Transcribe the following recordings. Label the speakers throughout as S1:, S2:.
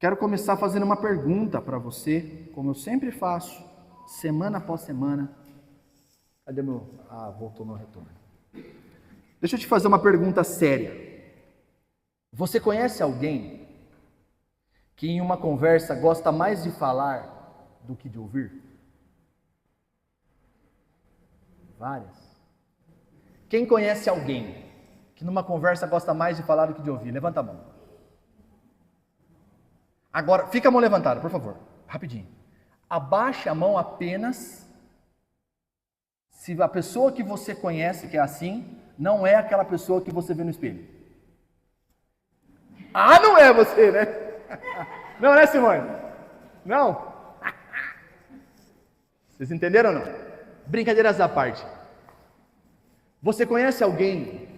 S1: Quero começar fazendo uma pergunta para você, como eu sempre faço, semana após semana. Cadê meu... voltou meu retorno. Deixa eu te fazer uma pergunta séria. Você conhece alguém que em uma conversa gosta mais de falar do que de ouvir? Várias. Quem conhece alguém que numa conversa gosta mais de falar do que de ouvir? Levanta a mão. Agora, fica a mão levantada, por favor, rapidinho. Abaixe a mão apenas se a pessoa que você conhece que é assim, não é aquela pessoa que você vê no espelho. Não é você, né? Não, né, Simone? Não? Vocês entenderam ou não? Brincadeiras à parte. Você conhece alguém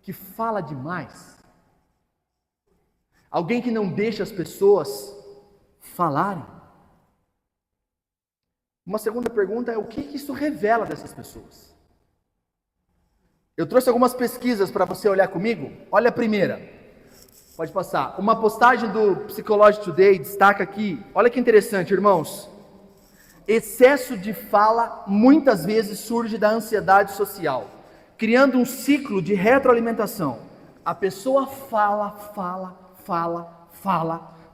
S1: que fala demais? Alguém que não deixa as pessoas falarem? Uma segunda pergunta é: o que isso revela dessas pessoas? Eu trouxe algumas pesquisas para você olhar comigo. Olha a primeira. Pode passar. Uma postagem do Psychology Today destaca aqui. Olha que interessante, irmãos. Excesso de fala muitas vezes surge da ansiedade social, criando um ciclo de retroalimentação. A pessoa fala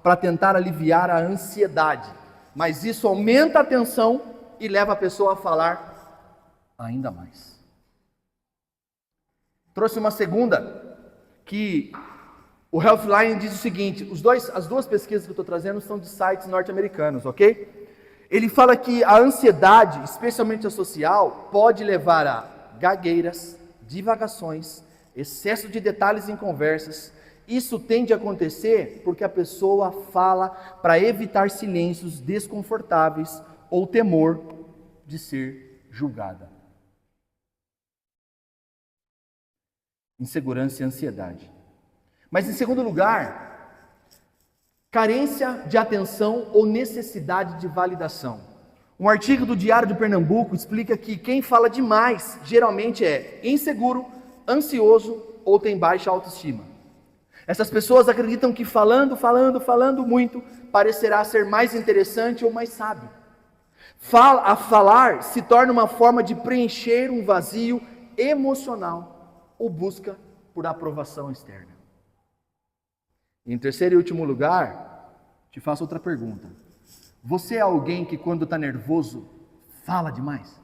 S1: para tentar aliviar a ansiedade, mas isso aumenta a tensão e leva a pessoa a falar ainda mais. Trouxe uma segunda, que o Healthline diz o seguinte, as duas pesquisas que eu estou trazendo são de sites norte-americanos, ok? Ele fala que a ansiedade, especialmente a social, pode levar a gagueiras, divagações, excesso de detalhes em conversas. Isso tende a acontecer porque a pessoa fala para evitar silêncios desconfortáveis ou temor de ser julgada. Insegurança e ansiedade. Mas em segundo lugar, carência de atenção ou necessidade de validação. Um artigo do Diário de Pernambuco explica que quem fala demais geralmente é inseguro, ansioso ou tem baixa autoestima. Essas pessoas acreditam que falando muito parecerá ser mais interessante ou mais sábio. Falar se torna uma forma de preencher um vazio emocional ou busca por aprovação externa. E em terceiro e último lugar, te faço outra pergunta. Você é alguém que quando está nervoso, fala demais?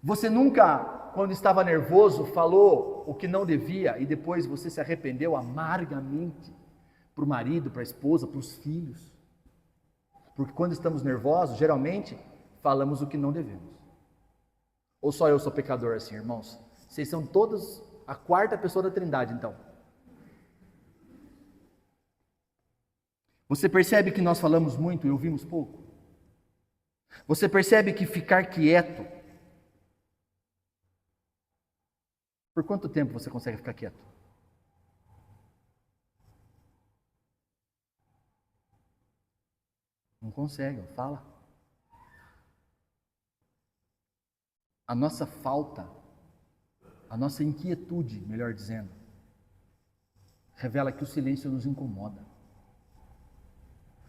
S1: Você nunca, quando estava nervoso, falou o que não devia e depois você se arrependeu amargamente para o marido, para a esposa, para os filhos? Porque quando estamos nervosos, geralmente, falamos o que não devemos. Ou só eu sou pecador assim, irmãos? Vocês são todos a quarta pessoa da Trindade, então. Você percebe que nós falamos muito e ouvimos pouco? Você percebe que ficar quieto... Por quanto tempo você consegue ficar quieto? Não consegue, fala. A nossa falta, a nossa inquietude, melhor dizendo, revela que o silêncio nos incomoda.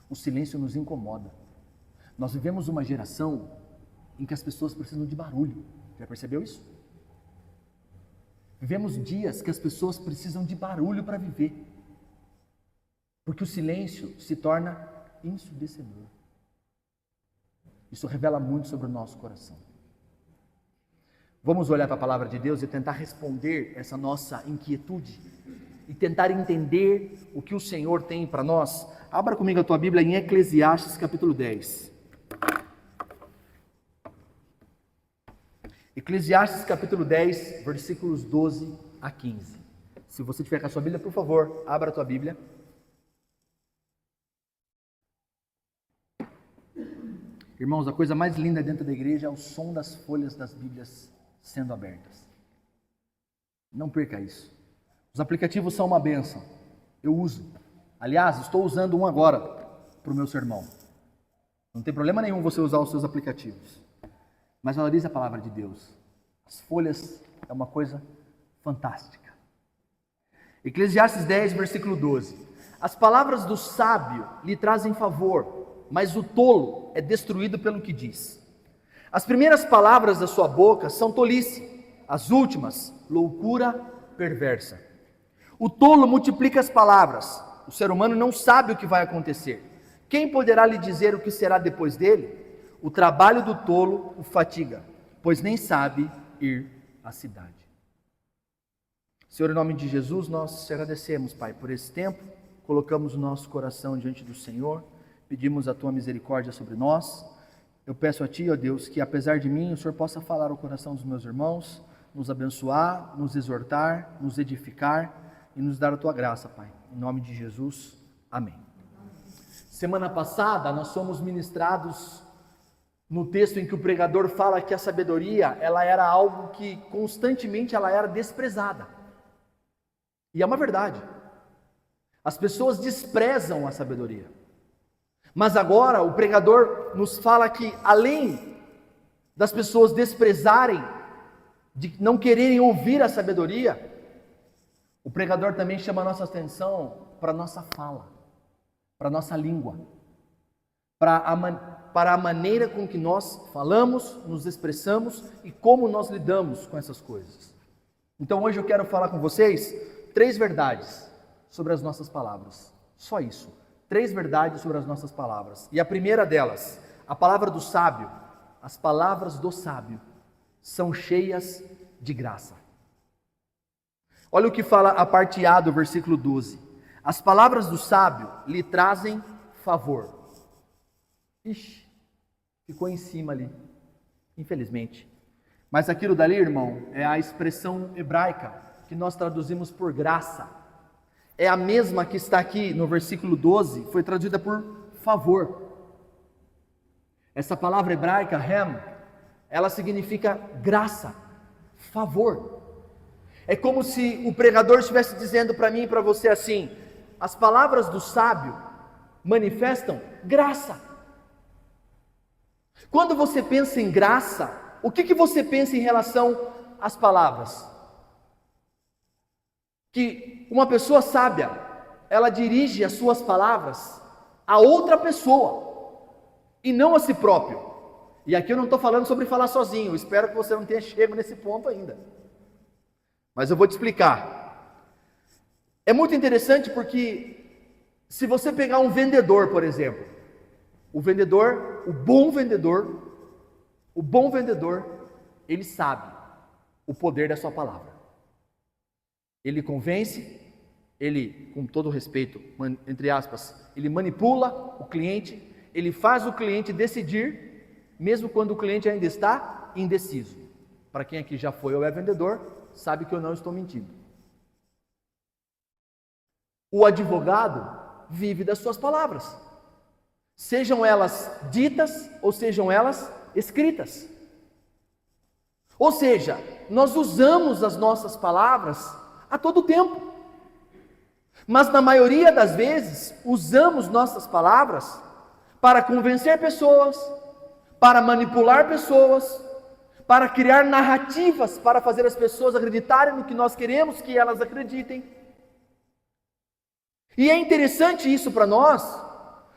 S1: O silêncio nos incomoda. Nós vivemos uma geração em que as pessoas precisam de barulho. Já percebeu isso? Vivemos dias que as pessoas precisam de barulho para viver. Porque o silêncio se torna ensurdecedor. Isso revela muito sobre o nosso coração. Vamos olhar para a palavra de Deus e tentar responder essa nossa inquietude e tentar entender o que o Senhor tem para nós. Abra comigo a tua Bíblia em Eclesiastes capítulo 10. Eclesiastes capítulo 10, versículos 12 a 15. Se você tiver com a sua Bíblia, por favor, abra a tua Bíblia. Irmãos, a coisa mais linda dentro da igreja é o som das folhas das Bíblias sendo abertas. Não perca isso. Os aplicativos são uma bênção. Eu uso. Aliás, estou usando um agora para o meu sermão. Não tem problema nenhum você usar os seus aplicativos. Mas valorize a palavra de Deus. As folhas é uma coisa fantástica. Eclesiastes 10, versículo 12. As palavras do sábio lhe trazem favor, mas o tolo é destruído pelo que diz. As primeiras palavras da sua boca são tolice, as últimas, loucura perversa. O tolo multiplica as palavras, o ser humano não sabe o que vai acontecer. Quem poderá lhe dizer o que será depois dele? O trabalho do tolo o fatiga, pois nem sabe ir à cidade. Senhor, em nome de Jesus, nós te agradecemos, Pai, por esse tempo, colocamos o nosso coração diante do Senhor, pedimos a Tua misericórdia sobre nós. Eu peço a Ti, ó Deus, que apesar de mim, o Senhor possa falar ao coração dos meus irmãos, nos abençoar, nos exortar, nos edificar e nos dar a Tua graça, Pai. Em nome de Jesus, amém. Semana passada, nós fomos ministrados no texto em que o pregador fala que a sabedoria, ela era algo que constantemente ela era desprezada. E é uma verdade. As pessoas desprezam a sabedoria. Mas agora o pregador nos fala que além das pessoas desprezarem, de não quererem ouvir a sabedoria, o pregador também chama a nossa atenção para a nossa fala, para a nossa língua, para a maneira com que nós falamos, nos expressamos e como nós lidamos com essas coisas. Então hoje eu quero falar com vocês 3 verdades sobre as nossas palavras. Só isso. 3 verdades sobre as nossas palavras. E a primeira delas, a palavra do sábio, as palavras do sábio são cheias de graça. Olha o que fala a parte A do versículo 12. As palavras do sábio lhe trazem favor. Ixi, ficou em cima ali, infelizmente. Mas aquilo dali, irmão, é a expressão hebraica que nós traduzimos por graça. É a mesma que está aqui no versículo 12, foi traduzida por favor. Essa palavra hebraica, hem, ela significa graça, favor. É como se o pregador estivesse dizendo para mim e para você assim: as palavras do sábio manifestam graça. Quando você pensa em graça, o que você pensa em relação às palavras? Que uma pessoa sábia, ela dirige as suas palavras a outra pessoa e não a si próprio. E aqui eu não estou falando sobre falar sozinho, eu espero que você não tenha chegado nesse ponto ainda. Mas eu vou te explicar. É muito interessante porque se você pegar um vendedor, por exemplo, o bom vendedor, ele sabe o poder da sua palavra. Ele convence, ele, com todo respeito, entre aspas, ele manipula o cliente, ele faz o cliente decidir, mesmo quando o cliente ainda está indeciso. Para quem aqui já foi ou é vendedor, sabe que eu não estou mentindo. O advogado vive das suas palavras, sejam elas ditas ou sejam elas escritas. Ou seja, nós usamos as nossas palavras a todo tempo, mas na maioria das vezes usamos nossas palavras para convencer pessoas, para manipular pessoas, para criar narrativas, para fazer as pessoas acreditarem no que nós queremos que elas acreditem. E é interessante isso para nós,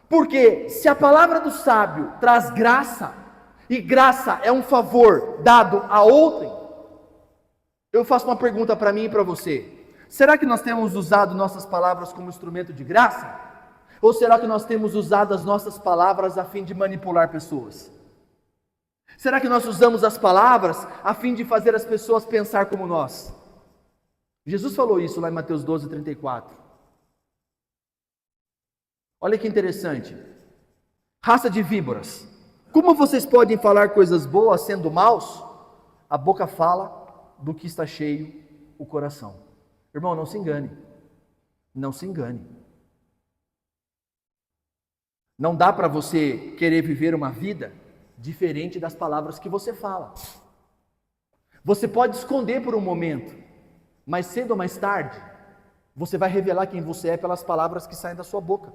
S1: porque se a palavra do sábio traz graça, e graça é um favor dado a outrem, eu faço uma pergunta para mim e para você: será que nós temos usado nossas palavras como instrumento de graça? Ou será que nós temos usado as nossas palavras a fim de manipular pessoas? Será que nós usamos as palavras a fim de fazer as pessoas pensar como nós? Jesus falou isso lá em Mateus 12, 34. Olha que interessante. Raça de víboras, como vocês podem falar coisas boas sendo maus? A boca fala do que está cheio o coração. Irmão, não se engane. Não se engane. Não dá para você querer viver uma vida diferente das palavras que você fala. Você pode esconder por um momento, mas cedo ou mais tarde, você vai revelar quem você é pelas palavras que saem da sua boca.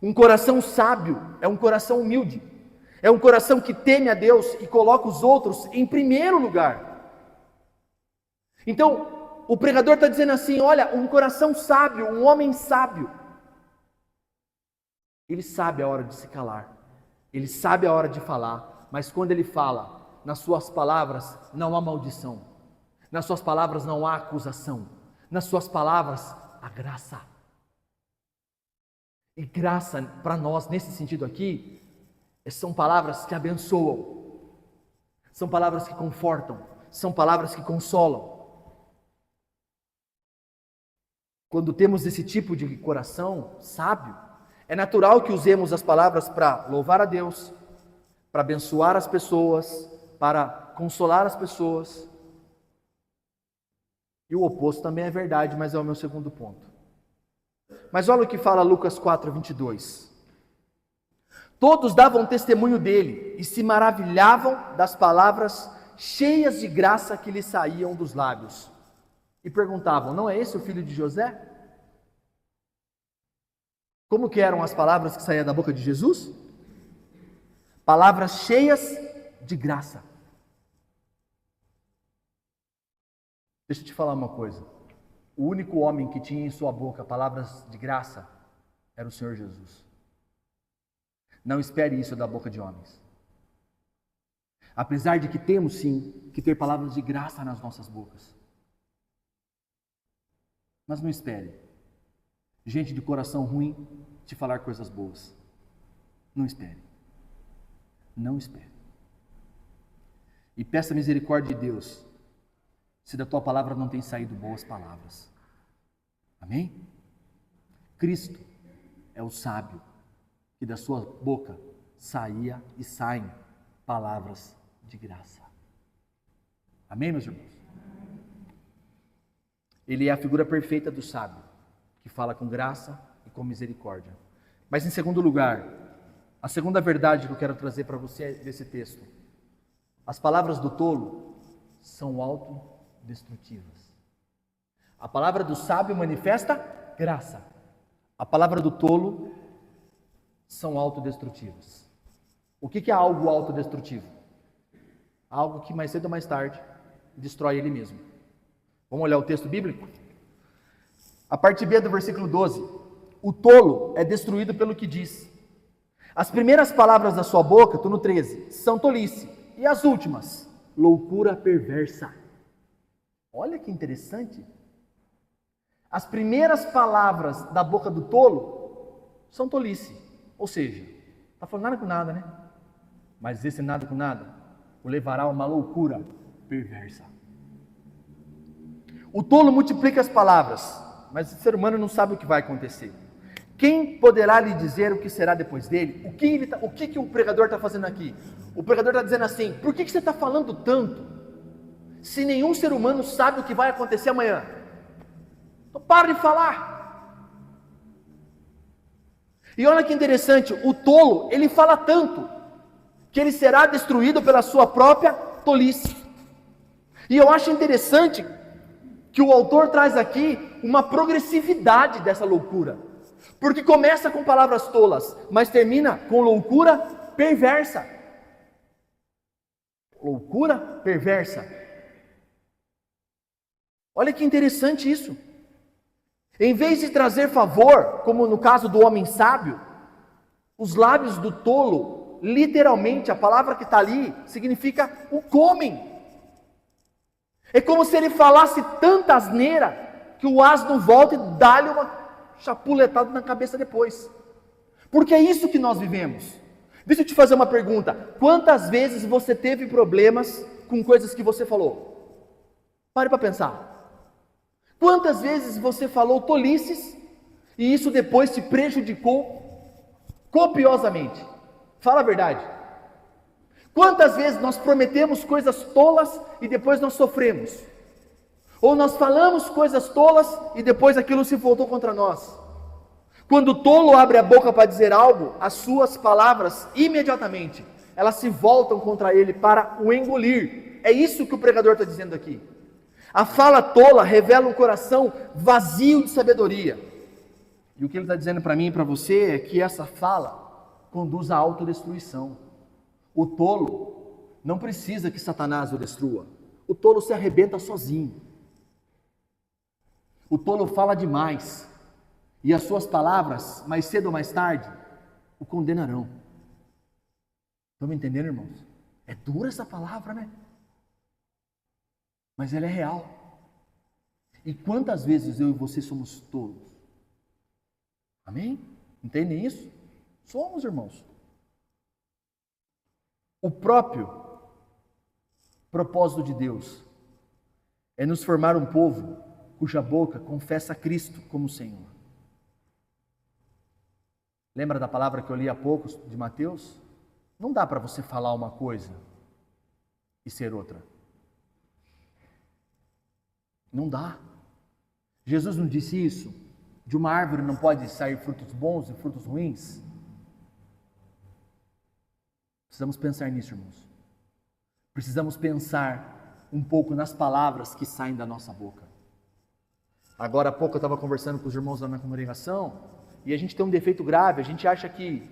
S1: Um coração sábio é um coração humilde, é um coração que teme a Deus e coloca os outros em primeiro lugar. Então, o pregador está dizendo assim, olha, um coração sábio, um homem sábio, ele sabe a hora de se calar, ele sabe a hora de falar, mas quando ele fala, nas suas palavras não há maldição, nas suas palavras não há acusação, nas suas palavras há graça. E graça para nós, nesse sentido aqui, são palavras que abençoam, são palavras que confortam, são palavras que consolam. Quando temos esse tipo de coração sábio, é natural que usemos as palavras para louvar a Deus, para abençoar as pessoas, para consolar as pessoas. E o oposto também é verdade, mas é o meu segundo ponto. Mas olha o que fala Lucas 4:22. Todos davam testemunho dele e se maravilhavam das palavras cheias de graça que lhe saíam dos lábios. E perguntavam, não é esse o filho de José? Como que eram as palavras que saíam da boca de Jesus? Palavras cheias de graça. Deixa eu te falar uma coisa. O único homem que tinha em sua boca palavras de graça era o Senhor Jesus. Não espere isso da boca de homens. Apesar de que temos sim que ter palavras de graça nas nossas bocas. Mas não espere gente de coração ruim te falar coisas boas. Não espere. Não espere. E peça misericórdia de Deus se da tua palavra não tem saído boas palavras. Amém? Cristo é o sábio que da sua boca saía e saem palavras de graça. Amém, meus irmãos? Ele é a figura perfeita do sábio, que fala com graça e com misericórdia. Mas em segundo lugar, a segunda verdade que eu quero trazer para você desse texto: as palavras do tolo são autodestrutivas. A palavra do sábio manifesta graça. A palavra do tolo são autodestrutivas. O que é algo autodestrutivo? Algo que mais cedo ou mais tarde destrói ele mesmo. Vamos olhar o texto bíblico? A parte B do versículo 12. O tolo é destruído pelo que diz. As primeiras palavras da sua boca, estou no 13, são tolice. E as últimas, loucura perversa. Olha que interessante. As primeiras palavras da boca do tolo são tolice. Ou seja, está falando nada com nada, né? Mas esse nada com nada o levará a uma loucura perversa. O tolo multiplica as palavras, mas o ser humano não sabe o que vai acontecer. Quem poderá lhe dizer o que será depois dele? O que o pregador está fazendo aqui? O pregador está dizendo assim, por que você está falando tanto? Se nenhum ser humano sabe o que vai acontecer amanhã. Então para de falar. E olha que interessante, o tolo, ele fala tanto, que ele será destruído pela sua própria tolice. E eu acho interessante que o autor traz aqui uma progressividade dessa loucura. Porque começa com palavras tolas, mas termina com loucura perversa. Loucura perversa. Olha que interessante isso. Em vez de trazer favor, como no caso do homem sábio, os lábios do tolo, literalmente, a palavra que está ali, significa o comem. É como se ele falasse tanta asneira, que o asno volta e dá-lhe uma chapuletada na cabeça depois. Porque é isso que nós vivemos. Deixa eu te fazer uma pergunta. Quantas vezes você teve problemas com coisas que você falou? Pare para pensar. Quantas vezes você falou tolices e isso depois te prejudicou copiosamente? Fala a verdade. Quantas vezes nós prometemos coisas tolas e depois nós sofremos? Ou nós falamos coisas tolas e depois aquilo se voltou contra nós? Quando o tolo abre a boca para dizer algo, as suas palavras imediatamente, elas se voltam contra ele para o engolir. É isso que o pregador está dizendo aqui. A fala tola revela um coração vazio de sabedoria. E o que ele está dizendo para mim e para você é que essa fala conduz à autodestruição. O tolo não precisa que Satanás o destrua. O tolo se arrebenta sozinho. O tolo fala demais, e as suas palavras, mais cedo ou mais tarde, o condenarão. Estão me entendendo, irmãos? É dura essa palavra, né? Mas ela é real. E quantas vezes eu e você somos tolos? Amém? Entendem isso? Somos, irmãos. O próprio propósito de Deus é nos formar um povo cuja boca confessa Cristo como Senhor. Lembra da palavra que eu li há pouco de Mateus? Não dá para você falar uma coisa e ser outra. Não dá. Jesus não disse isso? De uma árvore não pode sair frutos bons e frutos ruins? Precisamos pensar nisso, irmãos. Precisamos pensar um pouco nas palavras que saem da nossa boca. Agora há pouco eu estava conversando com os irmãos lá na congregação e a gente tem um defeito grave. A gente acha que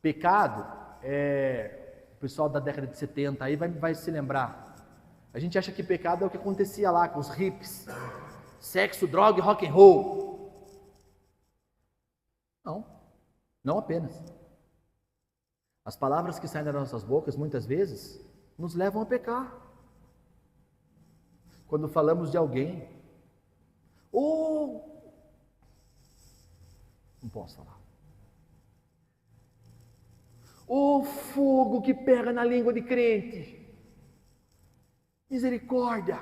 S1: pecado o pessoal da década de 70 aí vai se lembrar. A gente acha que pecado é o que acontecia lá com os hippies. Sexo, droga e rock and roll. Não, não apenas. As palavras que saem das nossas bocas, muitas vezes, nos levam a pecar. Quando falamos de alguém, não posso falar. O fogo que pega na língua de crente. Misericórdia.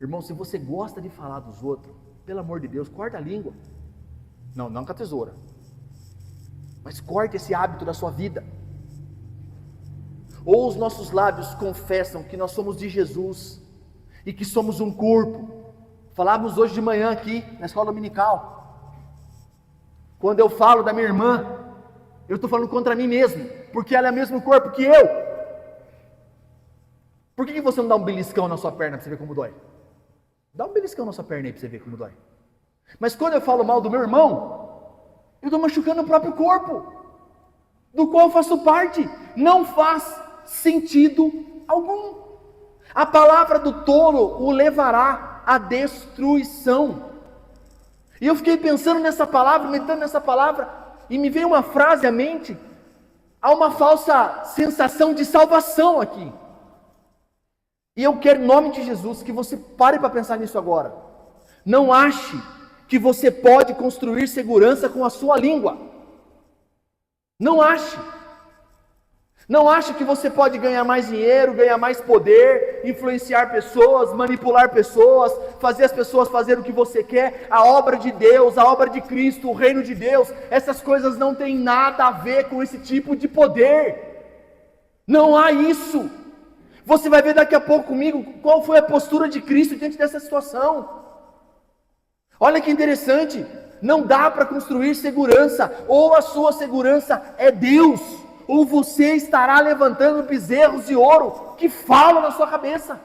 S1: Irmão, se você gosta de falar dos outros, pelo amor de Deus, corta a língua. Não com a tesoura. Mas corte esse hábito da sua vida. Ou os nossos lábios confessam que nós somos de Jesus e que somos um corpo. Falávamos hoje de manhã aqui na escola dominical. Quando eu falo da minha irmã, eu estou falando contra mim mesmo, porque ela é o mesmo corpo que eu. Por que você não dá um beliscão na sua perna para você ver como dói? Dá um beliscão na sua perna aí para você ver como dói. Mas quando eu falo mal do meu irmão, eu estou machucando o próprio corpo, do qual eu faço parte. Não faz sentido algum. A palavra do tolo o levará à destruição. E eu fiquei pensando nessa palavra, meditando nessa palavra, e me veio uma frase à mente. Há uma falsa sensação de salvação aqui. E eu quero, em nome de Jesus, que você pare para pensar nisso agora. Não ache que você pode construir segurança com a sua língua. Não ache. Não ache que você pode ganhar mais dinheiro, ganhar mais poder, influenciar pessoas, manipular pessoas, fazer as pessoas fazerem o que você quer. A obra de Deus, a obra de Cristo, o reino de Deus, essas coisas não têm nada a ver com esse tipo de poder. Não há isso. Você vai ver daqui a pouco comigo qual foi a postura de Cristo diante dessa situação. Olha que interessante, não dá para construir segurança. Ou a sua segurança é Deus, ou você estará levantando bezerros de ouro que falam na sua cabeça.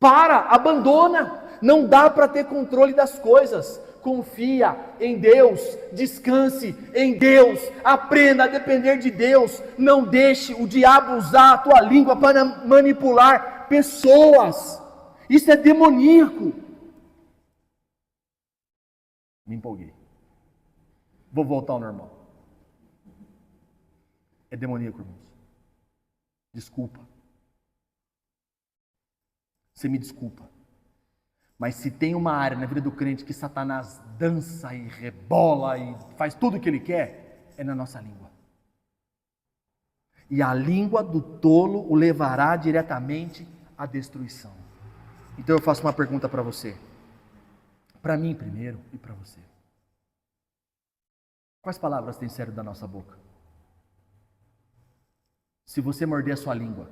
S1: Abandona. Não dá para ter controle das coisas. Confia em Deus, descanse em Deus, aprenda a depender de Deus. Não deixe o diabo usar a tua língua para manipular pessoas. Isso é demoníaco. Me empolguei. Vou voltar ao normal. É demoníaco, irmãos. Desculpa. Você me desculpa. Mas se tem uma área na vida do crente que Satanás dança e rebola e faz tudo o que ele quer, é na nossa língua. E a língua do tolo o levará diretamente à destruição. Então eu faço uma pergunta para você. Para mim primeiro e para você. Quais palavras têm saído da nossa boca? Se você morder a sua língua,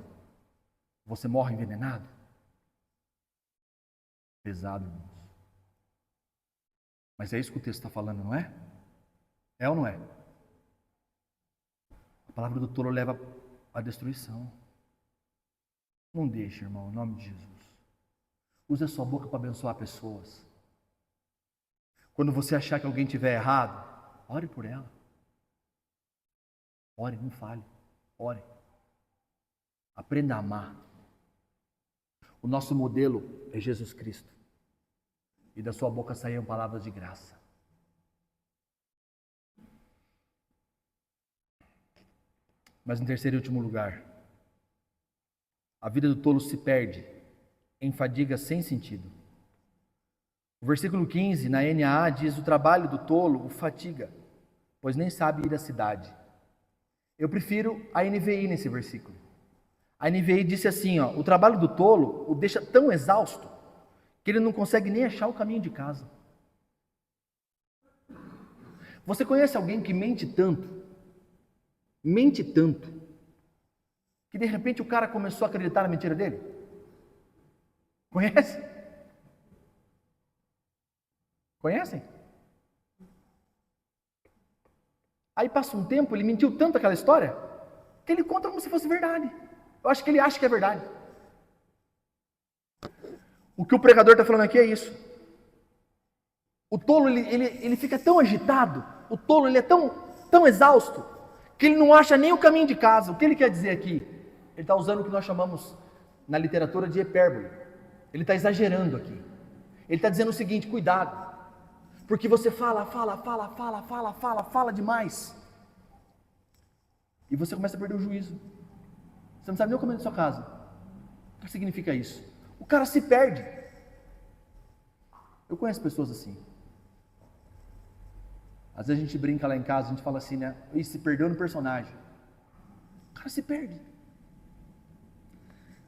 S1: você morre envenenado? Pesado, irmãos. Mas é isso que o texto está falando, não é? É ou não é? A palavra do tolo leva à destruição. Não deixe, irmão, em nome de Jesus. Use a sua boca para abençoar pessoas. Quando você achar que alguém estiver errado, ore por ela. Ore, não fale. Ore. Aprenda a amar. O nosso modelo é Jesus Cristo. E da sua boca saíram palavras de graça. Mas em terceiro e último lugar, a vida do tolo se perde em fadiga sem sentido. O versículo 15, na NAA, diz: o trabalho do tolo o fatiga, pois nem sabe ir à cidade. Eu prefiro a NVI nesse versículo. A NVI disse assim, o trabalho do tolo o deixa tão exausto que ele não consegue nem achar o caminho de casa. Você conhece alguém que mente tanto, que de repente o cara começou a acreditar na mentira dele? Conhece? Conhecem? Aí passa um tempo, ele mentiu tanto aquela história, que ele conta como se fosse verdade. Eu acho que ele acha que é verdade. O que o pregador está falando aqui é isso. O tolo, ele fica tão agitado, o tolo ele é tão exausto, que ele não acha nem o caminho de casa. O que ele quer dizer aqui? Ele está usando o que nós chamamos na literatura de hipérbole. Ele está exagerando aqui. Ele está dizendo o seguinte: cuidado, porque você fala demais, e você começa a perder o juízo. Você não sabe nem o caminho da sua casa. O que significa isso? O cara se perde. Eu conheço pessoas assim. Às vezes a gente brinca lá em casa, a gente fala assim, né? E se perdeu no personagem. O cara se perde.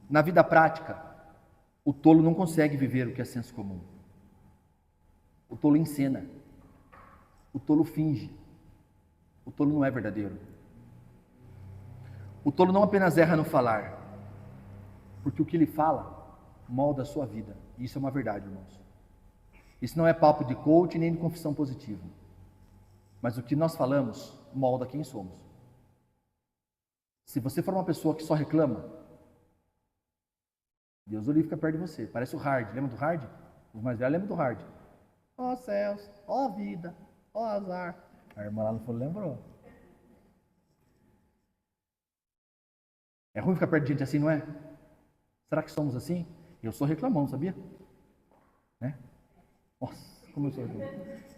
S1: Na vida prática, o tolo não consegue viver o que é senso comum. O tolo encena. O tolo finge. O tolo não é verdadeiro. O tolo não apenas erra no falar, porque o que ele fala molda a sua vida. E isso é uma verdade, irmãos. Isso não é papo de coach nem de confissão positiva. Mas o que nós falamos molda quem somos. Se você for uma pessoa que só reclama, Deus o livre fica perto de você. Parece o Hard. Lembra do Hard? Os mais velhos lembram do Hard. Ó céus, ó vida, ó azar. A irmã lá no fundo lembrou. É ruim ficar perto de gente assim, não é? Será que somos assim? Eu sou reclamão, sabia? Né? Nossa, como eu sou reclamão.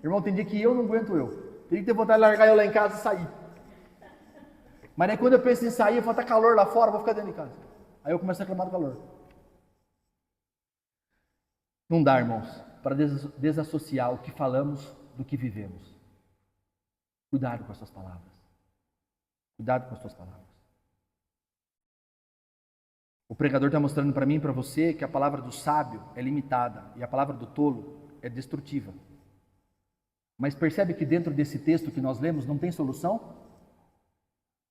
S1: Irmão, tem dia que eu não aguento eu. Tem que ter vontade de largar eu lá em casa e sair. Mas aí quando eu penso em sair, eu falo, tá calor lá fora, vou ficar dentro de casa. Aí eu começo a reclamar do calor. Não dá, irmãos, para desassociar o que falamos do que vivemos. Cuidado com as suas palavras. Cuidado com as suas palavras. O pregador está mostrando para mim e para você que a palavra do sábio é limitada e a palavra do tolo é destrutiva. Mas percebe que dentro desse texto que nós lemos não tem solução?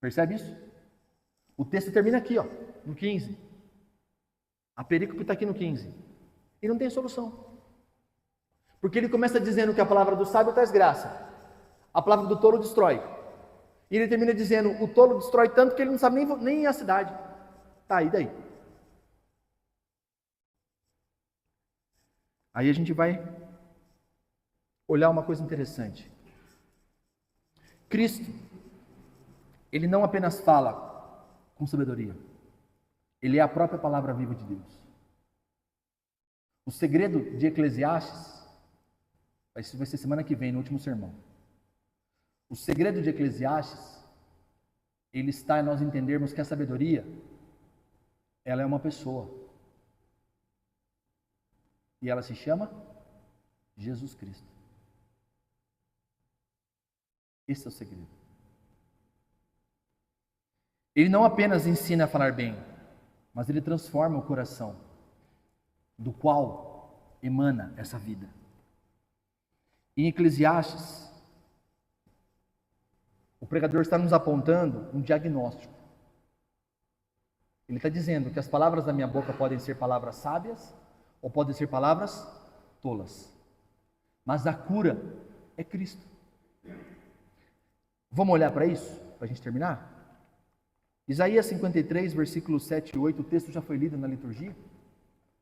S1: Percebe isso? O texto termina aqui, no 15. A perícope está aqui no 15. E não tem solução. Porque ele começa dizendo que a palavra do sábio traz graça. A palavra do tolo destrói. E ele termina dizendo, o tolo destrói tanto que ele não sabe nem a cidade. Tá, e daí? Aí a gente vai olhar uma coisa interessante. Cristo, ele não apenas fala com sabedoria, ele é a própria palavra viva de Deus. O segredo de Eclesiastes, isso vai ser semana que vem, no último sermão. O segredo de Eclesiastes, ele está em nós entendermos que a sabedoria, ela é uma pessoa. E ela se chama Jesus Cristo. Esse é o segredo. Ele não apenas ensina a falar bem, mas ele transforma o coração, do qual emana essa vida. Em Eclesiastes, o pregador está nos apontando um diagnóstico. Ele está dizendo que as palavras da minha boca podem ser palavras sábias ou podem ser palavras tolas. Mas a cura é Cristo. Vamos olhar para isso, para a gente terminar? Isaías 53, versículos 7 e 8, o texto já foi lido na liturgia,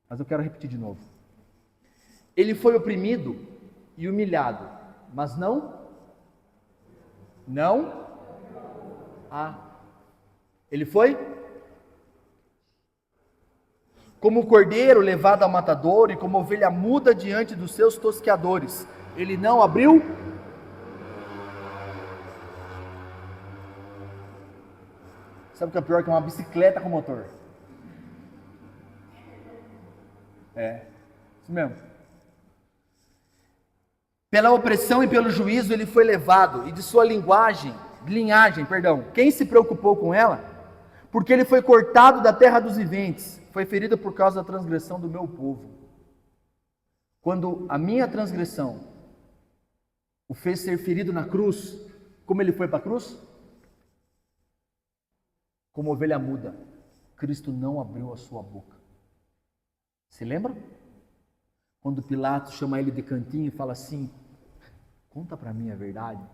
S1: mas eu quero repetir de novo. Ele foi oprimido e humilhado, mas não, ele foi como o cordeiro levado ao matadouro e como ovelha muda diante dos seus tosqueadores, ele não abriu. Sabe o que é pior? Que é uma bicicleta com motor. Isso mesmo. Pela opressão e pelo juízo ele foi levado, e de sua linhagem, quem se preocupou com ela? Porque ele foi cortado da terra dos viventes, foi ferido por causa da transgressão do meu povo. Quando a minha transgressão o fez ser ferido na cruz, como ele foi para a cruz? Como ovelha muda, Cristo não abriu a sua boca. Se lembra? Quando Pilatos chama ele de cantinho e fala assim: conta para mim a verdade,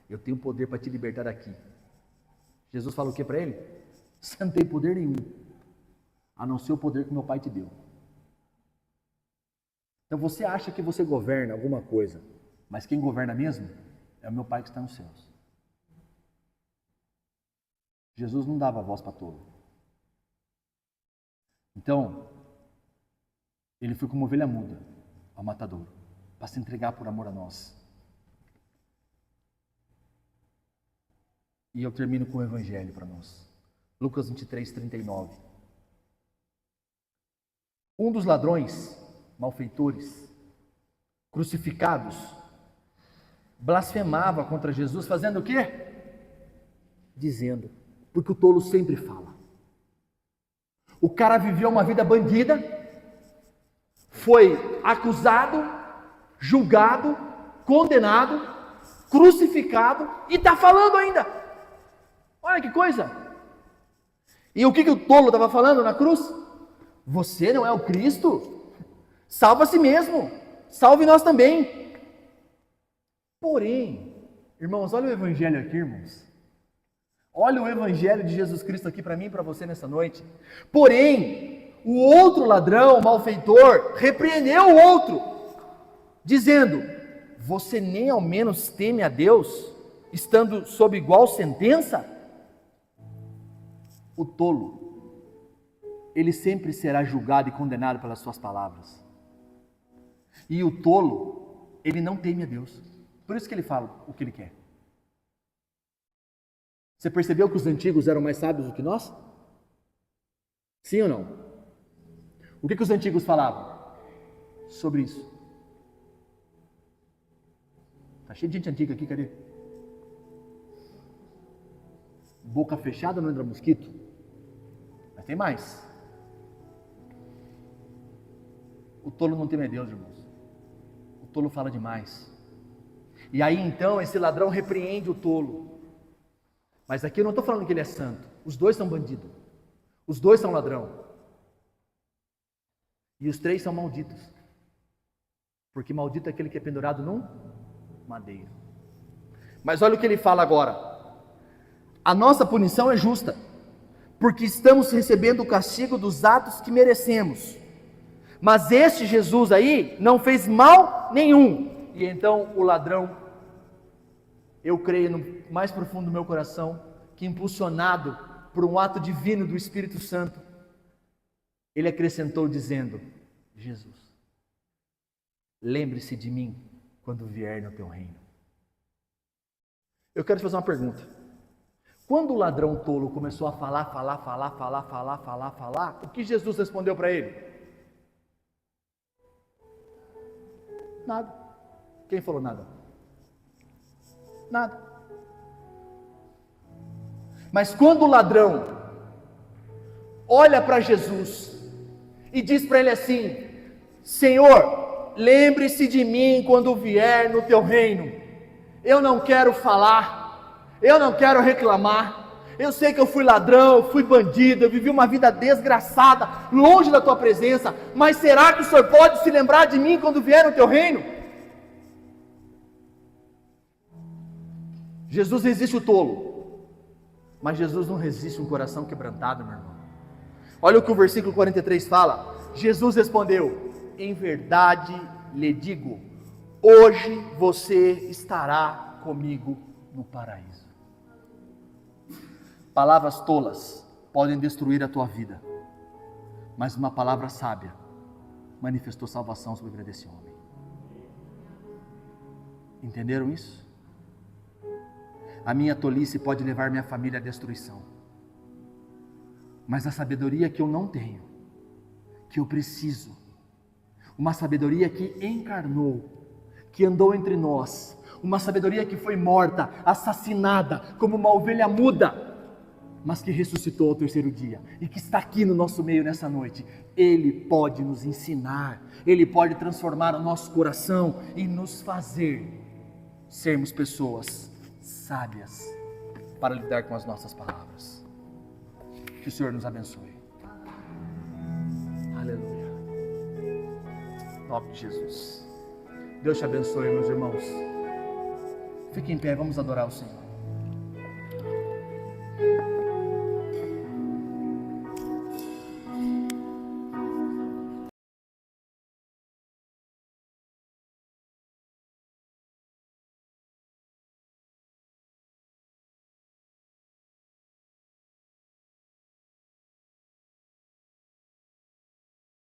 S1: eu tenho poder para te libertar daqui. Jesus fala o que para ele? Você não tem poder nenhum, a não ser o poder que meu Pai te deu. Então você acha que você governa alguma coisa, mas quem governa mesmo é o meu Pai que está nos céus. Jesus não dava voz para tolo. Então, ele foi como ovelha muda ao matadouro, para se entregar por amor a nós. E eu termino com o evangelho para nós. Lucas 23, 39. Um dos ladrões, malfeitores, crucificados, blasfemava contra Jesus, fazendo o quê? Dizendo, porque o tolo sempre fala. O cara viveu uma vida bandida, foi acusado, julgado, condenado, crucificado e está falando ainda. Olha que coisa! E o que o tolo estava falando na cruz? Você não é o Cristo? Salva a si mesmo, salve nós também. Porém, irmãos, olha o evangelho aqui, irmãos. Olha o evangelho de Jesus Cristo aqui para mim e para você nessa noite. Porém, o outro ladrão, o malfeitor, repreendeu o outro, dizendo: você nem ao menos teme a Deus, estando sob igual sentença? O tolo, ele sempre será julgado e condenado pelas suas palavras. E o tolo, ele não teme a Deus. Por isso que ele fala o que ele quer. Você percebeu que os antigos eram mais sábios do que nós? Sim ou não? O que os antigos falavam sobre isso? Está cheio de gente antiga aqui, cadê? Boca fechada não entra mosquito. Mas tem mais. O tolo não teme a Deus, irmãos. O tolo fala demais. E aí então esse ladrão repreende o tolo. Mas aqui eu não estou falando que ele é santo. Os dois são bandidos. Os dois são ladrão. E os três são malditos. Porque maldito é aquele que é pendurado num madeiro. Mas olha o que ele fala agora. A nossa punição é justa, porque estamos recebendo o castigo dos atos que merecemos. Mas este Jesus aí não fez mal nenhum. E então o ladrão, eu creio no mais profundo do meu coração, que impulsionado por um ato divino do Espírito Santo, ele acrescentou dizendo: Jesus, lembre-se de mim quando vier no teu reino. Eu quero te fazer uma pergunta. Quando o ladrão tolo começou a falar, o que Jesus respondeu para ele? Nada. Quem falou nada? Nada. Mas quando o ladrão olha para Jesus e diz para ele assim: Senhor, lembre-se de mim quando vier no teu reino. Eu não quero falar, eu não quero reclamar. Eu sei que eu fui ladrão, eu fui bandido, eu vivi uma vida desgraçada, longe da tua presença, mas será que o Senhor pode se lembrar de mim quando vier no teu reino? Jesus resiste o tolo, mas Jesus não resiste um coração quebrantado, meu irmão. Olha o que o versículo 43 fala. Jesus respondeu: em verdade lhe digo, hoje você estará comigo no paraíso. Palavras tolas podem destruir a tua vida. mas uma palavra sábia manifestou salvação sobre a vida desse homem. Entenderam isso? A minha tolice pode levar minha família à destruição, mas a sabedoria que eu não tenho, que eu preciso, uma sabedoria que encarnou, que andou entre nós, uma sabedoria que foi morta, assassinada, como uma ovelha muda, mas que ressuscitou ao terceiro dia, e que está aqui no nosso meio nessa noite. Ele pode nos ensinar, Ele pode transformar o nosso coração e nos fazer sermos pessoas sábias para lidar com as nossas palavras. Que o Senhor nos abençoe. Aleluia. Em nome de Jesus. Deus te abençoe, meus irmãos. Fique em pé, vamos adorar o Senhor.